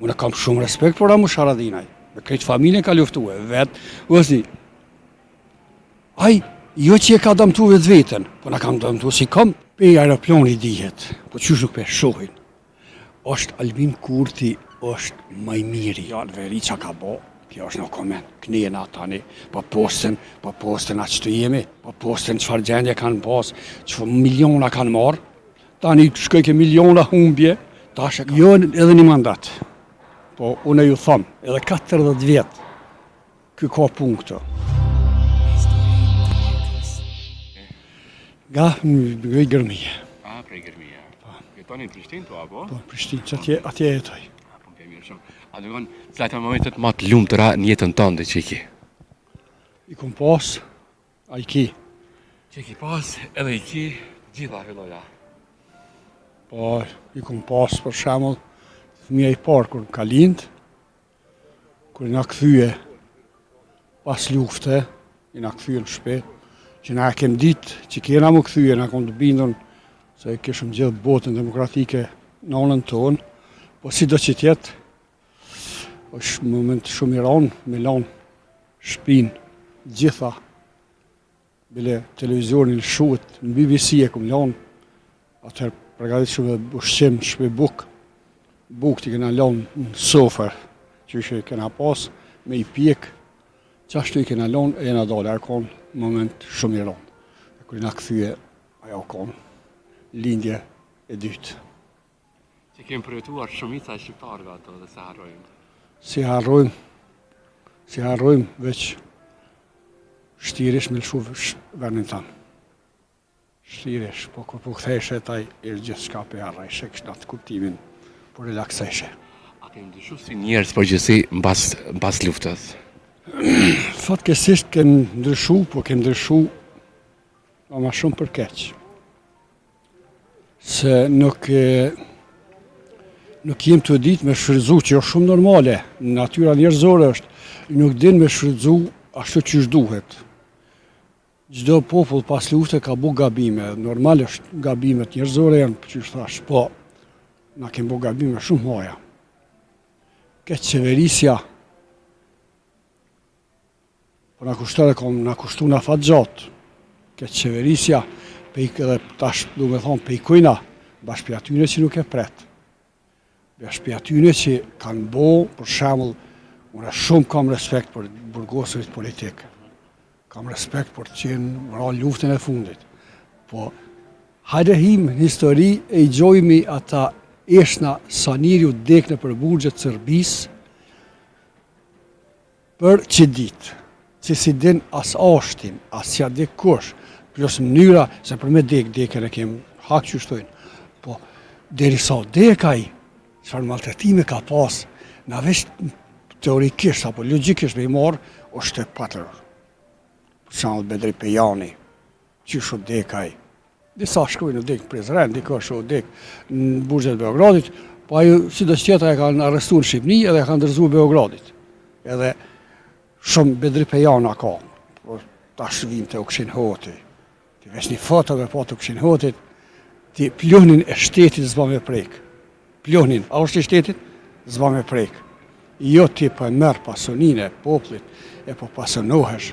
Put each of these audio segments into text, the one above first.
Unë kam shumë respekt për Ramush Haradinaj. Me krejt familjen ka luftu e vetë. Vëzni, jo që e ka dëmtu vetë vetën, po na kam dëmtu si kam pe aeroplani dihet, po qysh nuk pe shohin. Është Albin Kurti, është maj miri, janë veri që ka bo, kjo është në koment, kënjena tani, po posten atë që të jemi, po posten qëfar gjendje kanë pas, qëfar miliona kanë marë, tani shkoj ke miliona humbje, tash e ka. Jo edhe një mandat, po unë ju thëmë, edhe 40 vjetë, kjo ka punë këto. Nga në Gërmije. Prej Gërmije. Jetoni në Prishtinë to apo? Po, Prishtinë, që atje jetoj. Po, mirë shumë. A do të cilat janë momentet më të lumtura në jetën tënde që i ke? I kom pas, a i ki. Që i ki pas, edhe i ki, gjitha filloja. Po, i kom pas për shembull fëmija i parë kur ka lind, kur i na kthye pas lufte, i na kthye në shtëpi, që na kem ditë që kena më kthye, na kom të bindun se kishëm gjithë botën demokratike në anën tonë, po si do që tjetë, është moment shumë i ranë me lanë shpinë gjitha, bile televizionin shuhet, në BBC e kom lanë, atëherë përgatit shumë dhe ushqim shpe buk të kena lanë në sofer, që ishe kena pas me i pjek, qashtu i kena lanë e jena dalë, e konë moment shumë i ranë. E kër i na këthyje, ajo konë lindje e dytë. Që kemë përjetuar shumica e shqiptarëve ato dhe se harrojmë. Si harrojmë, veç shtirish me lëshu vendin tanë. Shtirish, po kur po ktheshe, taj ishtë gjithë shka për harrajshe, kështë atë kuptimin, po relakseshe. A kemë ndryshu si njerës përgjësi mbas luftës? Fatkesisht kemë ndryshu, po kemë ndryshu ma shumë për keq. Se nuk jem të ditë me shfrytzu, që është shumë normale, natyra njerëzore është, nuk din me shfrytzu ashtu që është duhet. Çdo popull pas lufte ka bu gabime, normal është gabimet njerëzore janë, që është thash, po, na kemë bu gabime shumë maja. Këtë qeverisja, po na kushtu na fat gjatë, këtë qeverisja, edhe tash du me thonë pejkujna, bashkë për atyre që nuk e pretë. Bashkë për atyre që kanë bo, për shembull, unë shumë kam respekt për burgosërit politikë. Kam respekt për të qenë vra luftën e fundit. Po, hajde him në histori e i gjojmi ata eshna sa njëri u dekne për burgjet Sërbis për që ditë, që si din as ashtin, as ja dik kush, plus mënyra, se për me deken e kem hak që shtojnë, po deri sa dekaj, çfarë maltretime ka pas, na veç teorikisht apo logjikisht me i marë, është e patër. Për shembull Bedri Pejani, që shu dekaj, disa shkruajnë në dek Prizren, dika shu dek në burgjet Beogradit, po ajo si do qëtëra e kanë arrestu në Shqipni edhe e kanë dërzu Beogradit. Edhe shumë Bedri Pejana ka, por tash vim të Ukshin Hoti. Ti veç një fotove po të Ukshin Hotit, ti plonin e shtetit zba me prek. Plonin, a është i shtetit? Zba me prek. Jo ti po e merë pasunine, poplit, e po pasunohesh,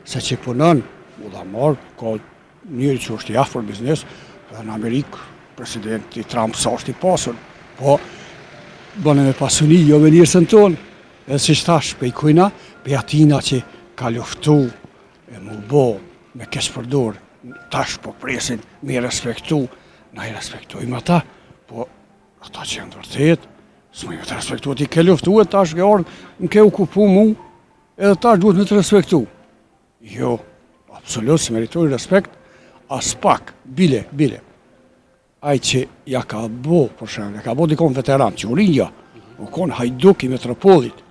se që punon, u dha marë, ka njëri që është i afër biznes, dhe në Amerikë, presidenti Trump sa është i pasun, po, bëne me pasuni, jo me njërësën tonë, edhe si shtash, pe i kujna, pe atina që ka luftu, e mu bo, me keq përdor, tash po presin, me i respektu, na i respektojmë ata, po, ata që janë vërtet, s'me ju të respektu, ti ke luftu e tash ke orë, në ke okupu mu, edhe tash duhet me të respektu. Jo, absolut, se meritori respekt, as pak, bile. Aj që ja ka bo, për shembull, ja ka bo dikon veteran, që urinja, u konë hajduk i metropolit,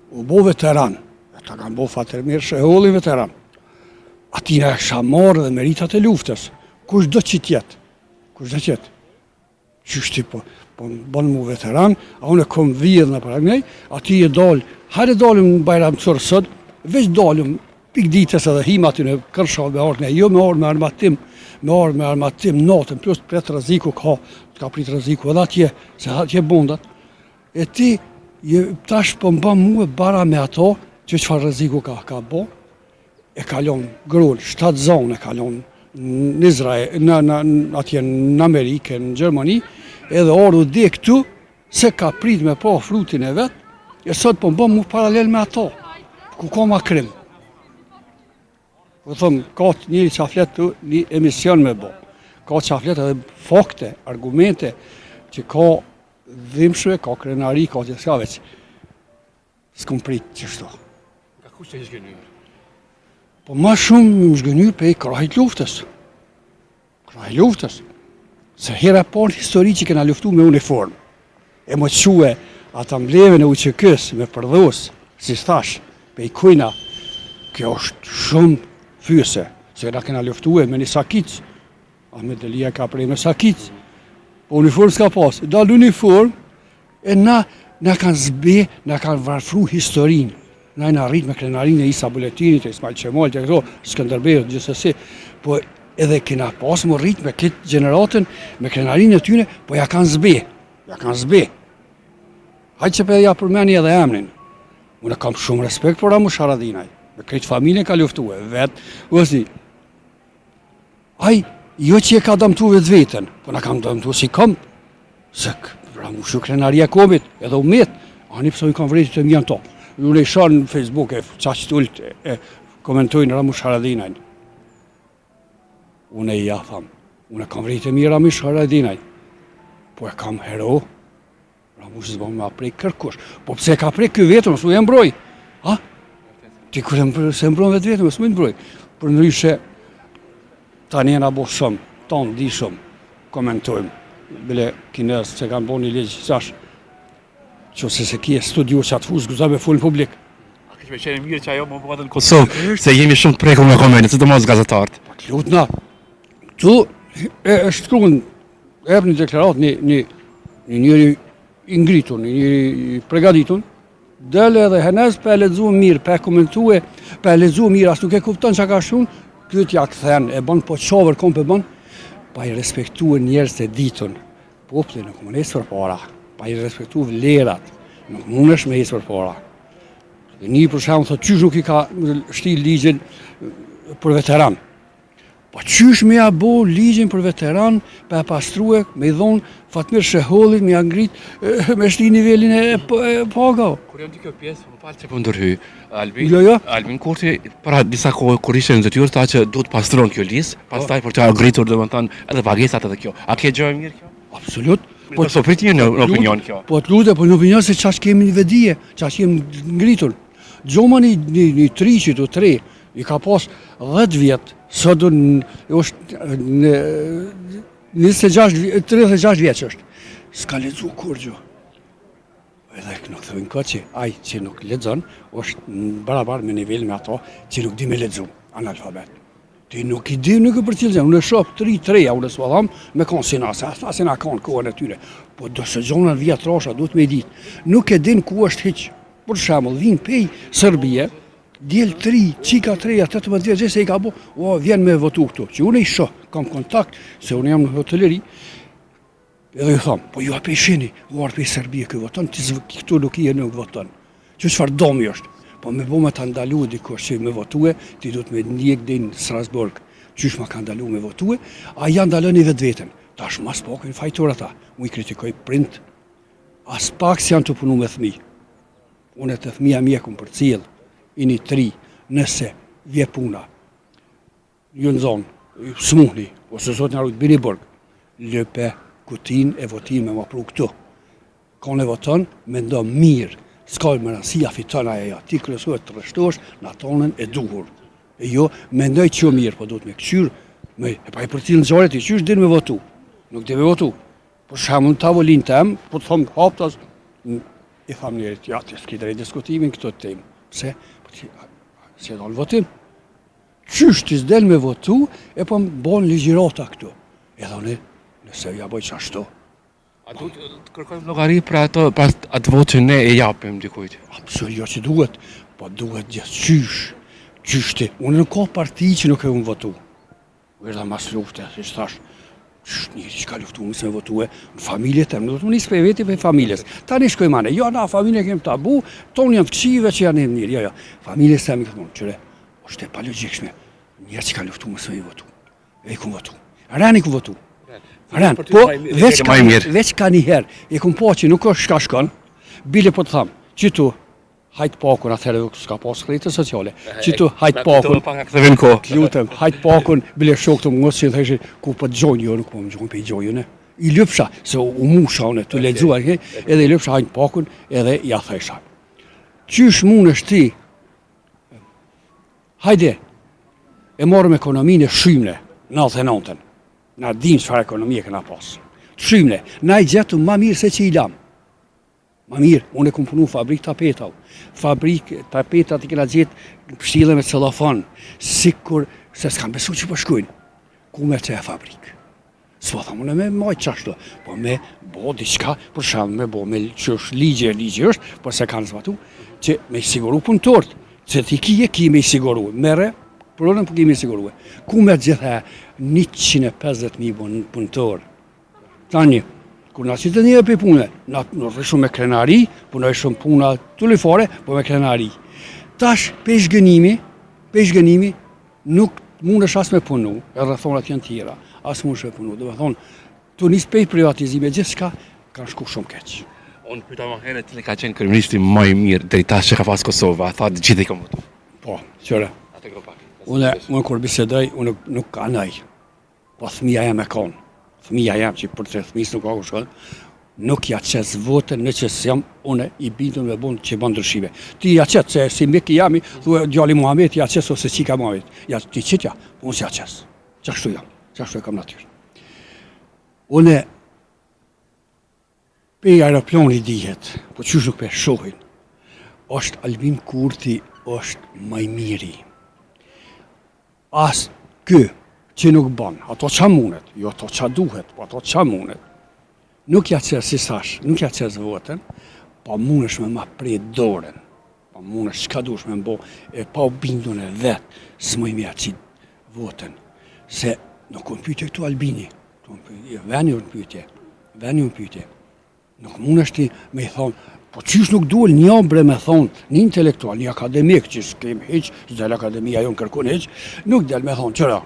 u bo veteran, e ta kanë bo Fatërmir Sheholli veteran. Atina e kësha marrë dhe meritat e luftës, kush do që tjetë, qështi po bënë mu veteran, a unë e kom vjedh në para mnej, ati e dalë, hajde dalim në Bajram Cërë sot, veç dalim pik ditës edhe him aty në Kërsha me arë, jo me arë me armatim natën, plus pret rreziku ka prit rreziku edhe atje, se atje bondat, e ti Tash po mba mua bara me ato, që çfarë rreziku ka bo, e kalon grol, 7 zonë e kalon në Izrael, atje në Amerikë, në Gjermani, edhe orë u dhe këtu, se ka prit me po frutin e vetë, e sot po mba mu paralel me ato, ku ka ma krim. Po thëmë, ka njëri që a fletë të një emision me bo, ka që a fletë edhe fakte, argumente, që ka dhimshme, ka krenari, ka që s'ka veç. S'kom prit qështu. Nga kush të zhgënyrë? Po ma shumë më zhgënyrë pe i krahit luftës. Krahit luftës. Se hera parë histori që kena luftu me uniform. E më quë ata mbleve në UÇK-s me përdhus, si thash, pe i kujna, kjo është shumë fyse, se na kena luftu me një sakic. Ahmed Delia ka prej me sakic. Po uniform s'ka pas. Dal uniform, e na kanë zbe, na kanë varfru historinë. Na jena rrit me krenarinë e Isa Buletinit, e Ismail Qemal, të këto, Skënderbeu, gjithsesi. Po edhe kena pas më rrit me këtë gjeneratën, me krenarinë e tyne, po ja kanë zbe. Ja kanë zbe. Hajtë që për ja përmeni edhe emrin. Unë kam shumë respekt për Ramush Haradinaj. Me këtë familjen ka luftu e vetë. Vëzni, jo që e ka dëmtu vetë vetën, po na kam dëmtu si kom, se Ramushu krenaria komit, edhe u metë, ani pëso i kam vretit të mjanë to. Unë e shanë në Facebook e qaqë tullët e komentojnë Ramush Haradinaj. Unë e ja thamë, unë e kam vretit e mirë Ramush Haradinaj, po e kam hero, Ramush zbon me aprej kërkush, po pse ka prej kjo vetëm, s'u e mbroj, ha? Ti kërë se mbron vetë vetëm, s'u e mbroj, për ndryshe, tani e nga bo shumë, tonë di shumë, komentojmë, bile kinez që kanë bo një legjë qash, që se kje studiu që atë fuzë gëza me full publik. A kështë me qenë mirë që ajo më bëhet në Kosovë, se jemi shumë të prekur me komenit, se të mos gazetartë. Lutna, tu e shtkruën, e një deklarat një njëri ingritur, një njëri pregaditur, dele edhe henez për e ledzu mirë, për e komentue, për e ledzu mirë, as nuk e kupton që ka shumë, këtë ja këthen, e ban po qovër kom për ban, pa i respektue njerës e ditun, popli nuk më nesë për para, pa i respektue vlerat, nuk më nësh me nesë për para. Një për shemë thot, qysh nuk i ka shtil ligjin për veteran. Po qysh me ja bo ligjin për veteran, për e pastrue, me i dhonë Fatmir Shehollit, me ja ngrit, me shti nivelin e pagao. Kur jam të kjo pjesë, më palë që për ndërhy, Albin Kurti, para disa kohë kur ishe në zëtyrë, ta që du të pastron kjo lisë, pas taj për të agritur dhe më tanë edhe pagesat edhe kjo. A ke gjojë mirë kjo? Absolut. Po të soprit një në opinion kjo. Po të lutë, po në opinion se qash kemi një vedije, qash kemi ngritur. Gjoma një 3 që të 3, i ka pas 10 vjetë, sot është 36 vjeç është. S'ka ledzu kur gjo. Edhe nuk thëvin ka që aj që nuk ledzon, është në barabar me nivel me ato që nuk di me ledzu, analfabet. Ti nuk i di, nuk i për cilëzën, unë e shop 3-3, unë e s'u adham me konë sina, se asin a konë kohën e tyre. Po do se gjonën vjetë rasha, du të me ditë. Nuk e din ku është hiqë. Për shemull, vinë pej Serbie, djelë 3, qika 3, 18 vjetë, se i ka bo, vjen me votu këtu. Që unë e i shoh, kam kontakt, se unë jam në hotelleri, edhe ju thamë, po ju a pej shini, arë pej Serbie këtë voton, këtu nuk i e nuk voton. Që çfarë domi është. Po me bo me të ndalu dikush që me votue, ti du të me njek dhe në Strasburg, qysh ma ka ndalu me votue, a janë ndalën i vetë vetën. Ta është mas pakën fajtor ata, mu i kritikoj print, as pak si janë të punu me thmi. Unë e të thmija mjekun për cilë, i një 3, nëse vje puna, ju në zonë, smuhni, ose sot në arrujt Biriborg, lëpe kutin e votin me ma pru këtu. Kone voton, me ndo mirë, s'ka më rësia fiton ajo, ti kërësuhet të rështosh në tonën e duhur. E jo, mendoj që jo mirë, po do të me këqyrë, e pa i për cilë në zore, ti qysh din me votu, nuk di me votu. Po shamun tavolin të em, po të thomë haptas, i thamë njerit, ja, ti s'ki drejt diskutimin këto të temë. Pse? Po ti, si e do në votim. Qysh ti s'del me votu, e po më bon ligjirata këtu. E dhoni, nëse ja boj qashtu. A du të kërkojmë llogari për ato, pas atë votë që ne e japim dikujt? Absolut, jo që duhet, po duhet gjithë qysh ti. Unë nuk ka parti që nuk e unë votu. Vërda mas lufte, si shtash, Njëri që ka luftu mësë me votue në familje të më, do të njësë për veti për familjes. Ta një shkoj mane, jo, na, familje kemë tabu, tonë janë të këqive që janë e njërë, jo, familjes të më këtë mund, qëre, është e palogjikshme, njerë që ka luftu mësë me votu, e i ku votu, rani ku votu, rani, po, veç ka një herë, e ku po që nuk është shka shkon, bile po të thamë, që tu, hajt pakun, atëherë s'ka pas krejtë sociale, që tu hajt pakun, lutëm, hajt pakun, bile shok të mos që thëshë ku po dëgjojnë jo, nuk po më dëgjojnë pe i gjojnë. I lypsha, se u musha unë, të lexuar, edhe i lypsha hajt pakun, edhe ja thësha. Qysh mundesh ti? Hajde, e morëm ekonominë e shymne, 99-ën. Na dim çfarë ekonomie kena pas. Shymne, na i gjetëm ma mirë se që i lam. Ma mirë, unë e kom punu fabrik tapetave. Fabrik tapetat i kena gjetë pështile me celofan, sikur se s'kam besu që përshkujnë. Ku me që e fabrik? S'po thamë, unë me majtë qashtu, po me bo diçka, për shamë me bo me që është ligje është, por se kanë zbatu, që me i siguru punëtorët, që ti ki me i siguru, mere, përërën për ki me i siguru. Ku me gjitha 150.000 punëtorë. Tani, kur na qitë një për punë, na rëshëm me krenari, punoj shumë puna tulifare, po me krenari. Tash, pesh gënimi, nuk mundesh as me punu, e rrethonat janë tjera, as mundesh me punu. Dhe me thonë, të njës pej privatizime, gjithë shka, kanë shku shumë keq. Unë pyta më herë, cili ka qenë kryeministri më i mirë deri tash që ka pas Kosova, tha të gjithë i kam votu. Po, qëre. Unë kur bisedoj, unë nuk ka nëj, po thmija jam e konë. Fëmija jam që për të fëmis nuk ka ku shkollë, nuk ja qes votën në që jam une i bindur me bunë që banë ndryshive. Ti ja qes, se si meki jami, thue djali Muhammed, ja qes ose qika Muhammed. Ja, ti qitja, unë si ja qes. Qashtu jam, qashtu e kam natyrë. Une, pe aeroplani dihet, po qysh nuk pe shohin, është Albin Kurti, është maj miri. As kë, që nuk banë, ato qa munet, jo ato qa duhet, po ato qa munet. Nuk ja qesë si sash, nuk ja qesë votën, po munesh me ma prej dorën, po munesh qka dush me mbo, e pa u bindun e vetë, s'moj me ja qitë votën. Se nuk unë pyte këtu Albini, veni unë pyte. Nuk munesh ti me i thonë, po qysh nuk duhet një ombre me thonë, një intelektual, një akademik, që s'kem heq, s'del akademia jo në kërkun heq, nuk del me thonë, qëra,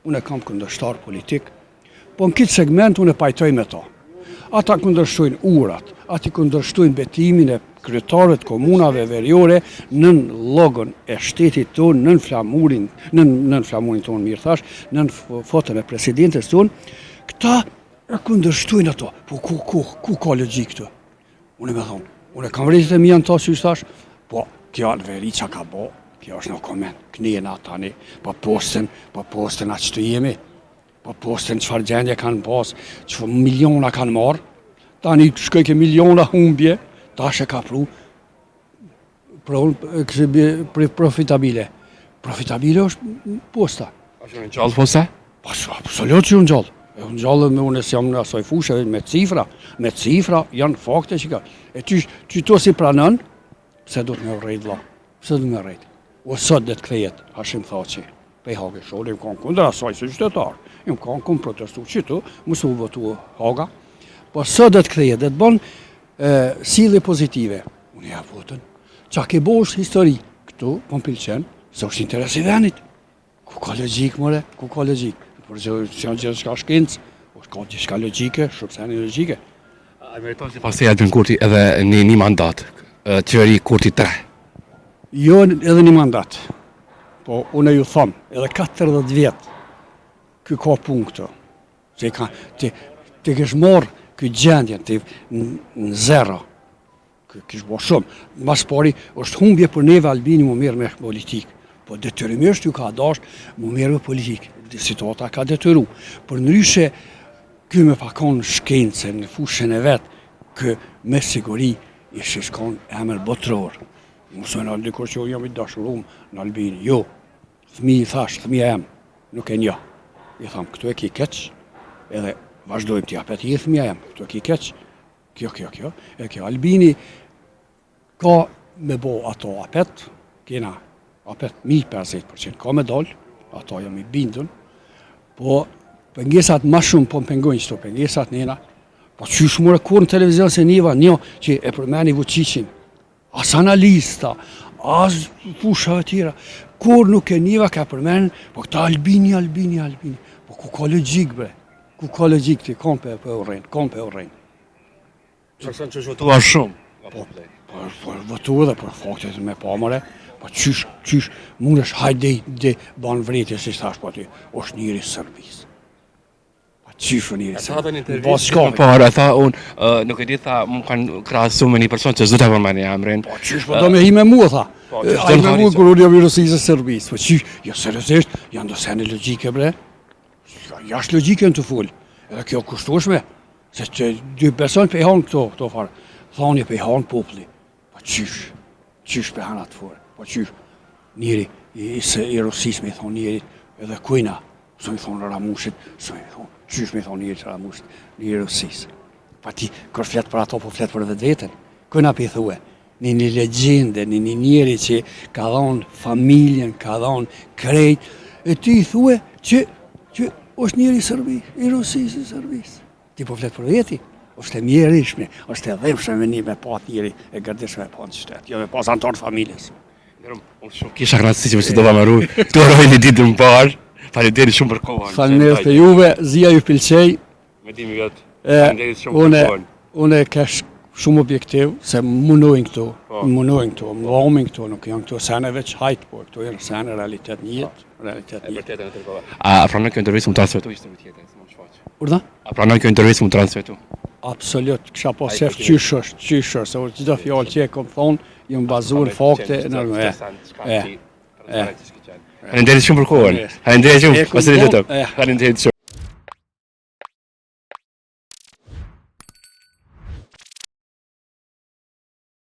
unë e kam këndërshtar politik, po në kitë segment unë e pajtoj me ta. Ata këndërshtojnë urat, ati këndërshtojnë betimin e kryetarëve të komunave veriore nën logën e shtetit tonë, nën flamurin tonë mirë thash, nën fotën e presidentes tonë. Këta e këndërshtojnë ato, po ku ka logjik këtu? Unë me thonë, unë e kam vretit e mija në ta që i thash, po kjo në veri që ka bo, kjo është në komend, kënjena tani, po posten atë që të jemi, po posten qëfar gjendje kanë pas, qëfar miliona kanë marë, tani shkoj ke miliona humbje, tash e ka pru profitabile. Profitabile është posta. A që në gjallë posta? Absolut që në gjallë. Në gjallë me unë jam në asoj fushë me cifra janë fakte që ka. E që to si pranën, pse do të me rrejt la, pse do të me rrejt. O sot dhe të kthejet, Hashim Thaçi, pej Hage Sholle, im kanë kundër asaj se qytetar, im kanë protestu qëtu, mësu votu Haga, po sot dhe të kthejet, dhe të bon sile pozitive. Unë ja votën, qa ke bosh histori, këtu, po më pilqen, se është interes i venit. Ku ka logjik, more, ku ka logjik. Por që janë gjithë shka shkencë, është ka gjithë shka logjike, shërpseni logjike. A meriton si pasi Albin Kurti edhe një mandat, qeveri Kurti 3? Jo edhe një mandat, po unë ju thom, edhe 40 vjetë, kë ka punë këto, që të kesh morë kë gjendjen të në zero, kish bo shumë, mas pari është humbje për neve Albini më merë me politikë, po detyrimisht ju ka dasht më merë me politikë, situata ka detyru, për nëryshe kë me pakon shkence në fushën e vetë, kë me siguri ishë shkon emër botror. Mësë në dikur që jam i dashurum në Albini, jo, thmi i thash, thmi e em, nuk e nja. I tham, këtu e ki keq, edhe vazhdojmë t'ja pet i thmi e em, këtu e ki keq, kjo, e kjo Albini ka me bo ato apet, kena apet 150%, ka me dollë, ato jam i bindun, po pengesat ma shumë po më pengojnë qëto pengesat nena. Po qysh more kur në televizion se njëva një që e përmeni Vučićin, as analista, as fushave tjera, kur nuk e njëva ka përmeni, po këta Albini, po ku ka logjik bre, ku ka logjik ti, kom pe urrejnë. Person që votuar shumë. Po votu edhe për faktet me pamëre, po qysh mundesh hajde dhe ban vretje si thash po aty, është njëri Serbisë. Qysh unë njëri Serbisë. Por, tha unë, nuk e di tha, më kanë krahasu me një person që zdo të përmeni emrin. Po qysh po do me hi me mua tha. A i me mua kur unë jam i Rusisë Serbisë. Po qysh, jo seriozisht, janë do sene logjike bre. Jashtë logjike në të full. Edhe kjo kushtueshme. Se që dy person pe i hanë këto farë. Thani pe i hanë populli. Po qysh pe hanë atë fore. Po qysh, njëri i Rusisë me i thonë njëri edhe kujna. Së mi thonë Ramushit, së mi thonë, qysh me thonë njëri Ramushit, njëri Rusisë. Pa ti, kër fletë për ato, po fletë për vetë vetën. Kujna pe i thue, një legjende, një njëri që ka dhonë familjen, ka dhonë krejt, e ti i thue që është njëri i Rusisë i Serbisë. Ti po fletë për veti, është e mjerishme, është e dhemshme me një me pat njëri e gërdishme me pat në shtetë, jo me pas antarë familjes. Unë shumë kisha knatësi që më do vamaru, të oroj një ditë më parë, faleminderit shumë për kohën. Faleminderit për juve, zia ju pëlqej. Me dimi vetë, faleminderit shumë për kohën. Unë kesh shumë objektiv, se munojnë këtu, më omin këtu, nuk janë këtu sene veç hajtë, po këtu janë sene realitet njët. A pranoj kjo intervistë më transmetu historie tjetër, se më shfaq. Urda? A pranoj kjo intervistë më transmetu? Absolut, kisha po sef qysh është, se çdo fjalë që e kom thonë, jam bazuar në fakte Faleminderit shumë për kohën. Faleminderit shumë. Faleminderit shumë.